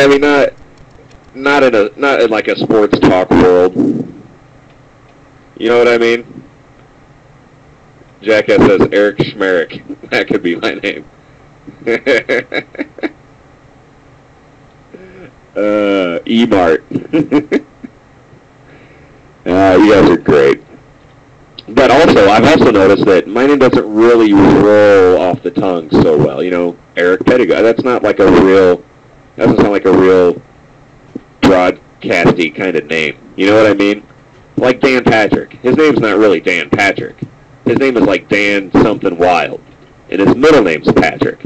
I mean, not in like a sports talk world. You know what I mean? Jackass says Eric Schmerich. That could be my name. E-Mart. You guys are great. But also, I've also noticed that my name doesn't really roll off the tongue so well. You know, Eric Pedigo. That's not like a real. That doesn't sound like a real broadcasty kind of name. You know what I mean? Like Dan Patrick. His name's not really Dan Patrick. His name is like Dan something wild, and his middle name's Patrick.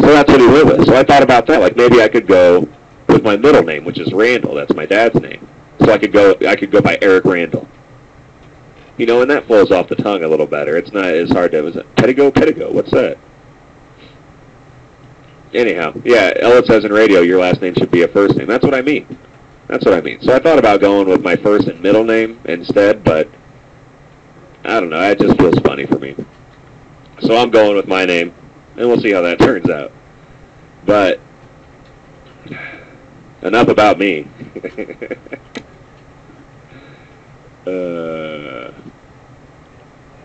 So that's what he went with. So I thought about that. Like maybe I could go with my middle name, which is Randall. That's my dad's name. So I could go by Eric Randall. You know, and that flows off the tongue a little better. It's not as hard to. Was it Pedigo? What's that? Anyhow, yeah. Ella says in radio, your last name should be a first name. That's what I mean. So I thought about going with my first and middle name instead, but I don't know. That just feels funny for me. So I'm going with my name, and we'll see how that turns out. But enough about me.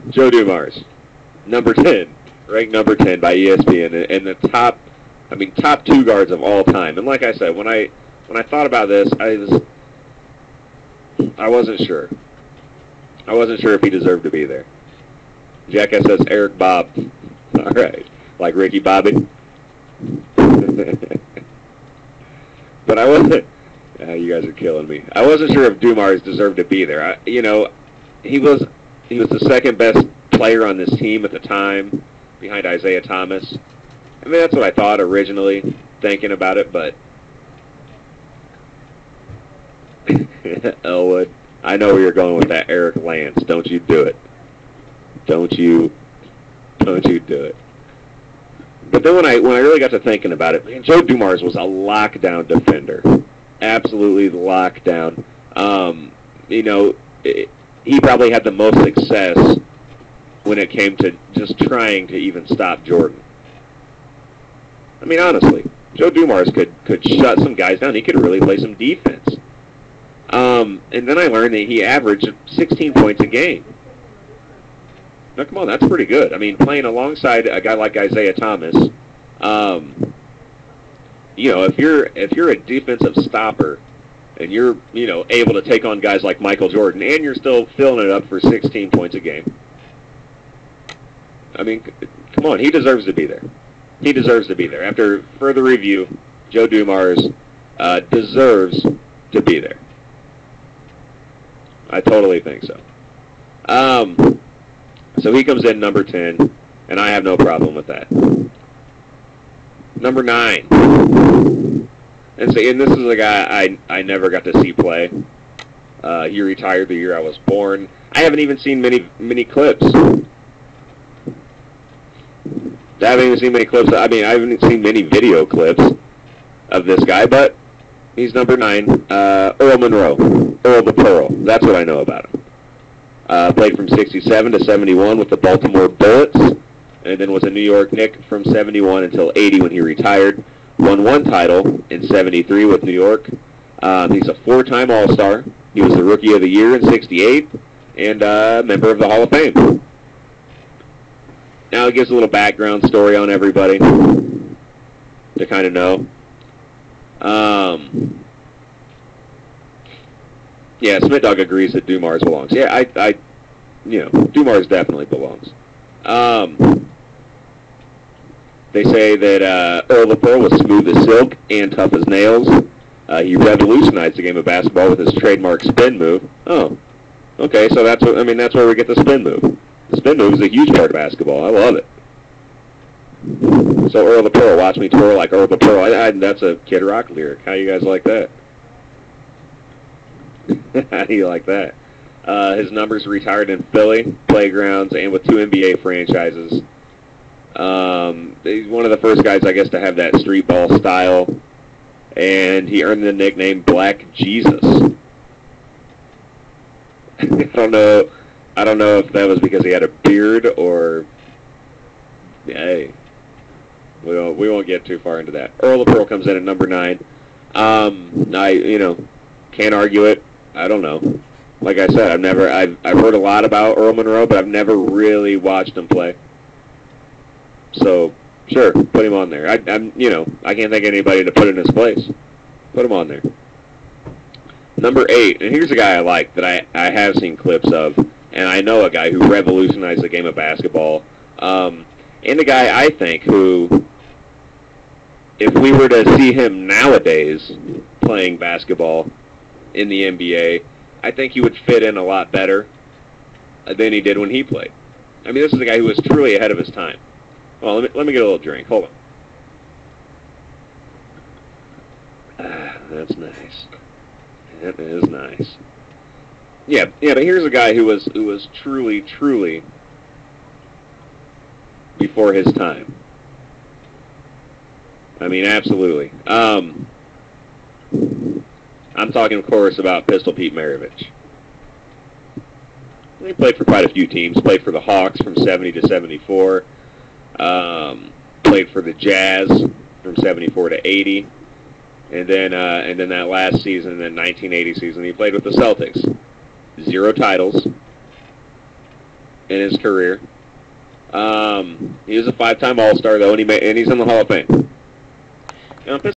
Joe Dumars, number 10, ranked number 10 by ESPN, and the top 2 guards of all time. And like I said, when I thought about this, I wasn't sure. I wasn't sure if he deserved to be there. Jackass says Eric Bob. All right, like Ricky Bobby. But I wasn't. You guys are killing me. I wasn't sure if Dumars deserved to be there. He was the second best player on this team at the time, behind Isaiah Thomas. I mean, that's what I thought originally, thinking about it. But Elwood, I know where you're going with that, Eric Lance. Don't you do it. Don't you do it. But then when I really got to thinking about it, man, Joe Dumars was a lockdown defender. Absolutely lockdown. He probably had the most success when it came to just trying to even stop Jordan. I mean, honestly, Joe Dumars could shut some guys down. He could really play some defense. And then I learned that he averaged 16 points a game. Now, come on, that's pretty good. I mean, playing alongside a guy like Isaiah Thomas, if you're a defensive stopper and you're, able to take on guys like Michael Jordan and you're still filling it up for 16 points a game, I mean, come on, he deserves to be there. He deserves to be there. After further review, Joe Dumars deserves to be there. I totally think so. So he comes in number 10, and I have no problem with that. Number 9. And this is a guy I never got to see play. He retired the year I was born. I haven't even seen many clips. I haven't even seen many clips. I mean, I haven't seen many video clips of this guy, but he's number 9. Earl Monroe. Earl the Pearl. That's what I know about him. Played from 67 to 71 with the Baltimore Bullets, and then was a New York Knick from 71 until 80 when he retired. Won 1 title in 73 with New York. He's a 4-time All-Star. He was the Rookie of the Year in 68, and a member of the Hall of Fame. Now it gives a little background story on everybody to kind of know. Yeah, Smith Dog agrees that Dumars belongs. Yeah, Dumars definitely belongs. They say that Earl the Pearl was smooth as silk and tough as nails. He revolutionized the game of basketball with his trademark spin move. Oh, okay, so that's where we get the spin move. The spin move is a huge part of basketball. I love it. So Earl the Pearl, watch me twirl like Earl the Pearl. That's a Kid Rock lyric. How you guys like that? How do you like that? His numbers retired in Philly, Playgrounds, and with 2 NBA franchises. He's one of the first guys, I guess, to have that street ball style, and he earned the nickname Black Jesus. I don't know if that was because he had a beard or... Hey, we won't get too far into that. Earl the Pearl comes in at number 9. Can't argue it. I don't know. Like I said, I've heard a lot about Earl Monroe, but I've never really watched him play. So, sure, put him on there. I can't think of anybody to put in his place. Put him on there. Number 8, and here's a guy I like that I have seen clips of, and I know a guy who revolutionized the game of basketball, and a guy I think who, if we were to see him nowadays playing basketball in the NBA, I think he would fit in a lot better than he did when he played. I mean, this is a guy who was truly ahead of his time. Well, let me get a little drink. Hold on. That's nice. That is nice. Yeah, but here's a guy who was truly before his time. I mean, absolutely. I'm talking, of course, about Pistol Pete Maravich. He played for quite a few teams. Played for the Hawks from 70 to 74. Played for the Jazz from 74 to 80. And then that last season, the 1980 season, he played with the Celtics. 0 titles in his career. He was a 5-time All-Star, though, and he's in the Hall of Fame.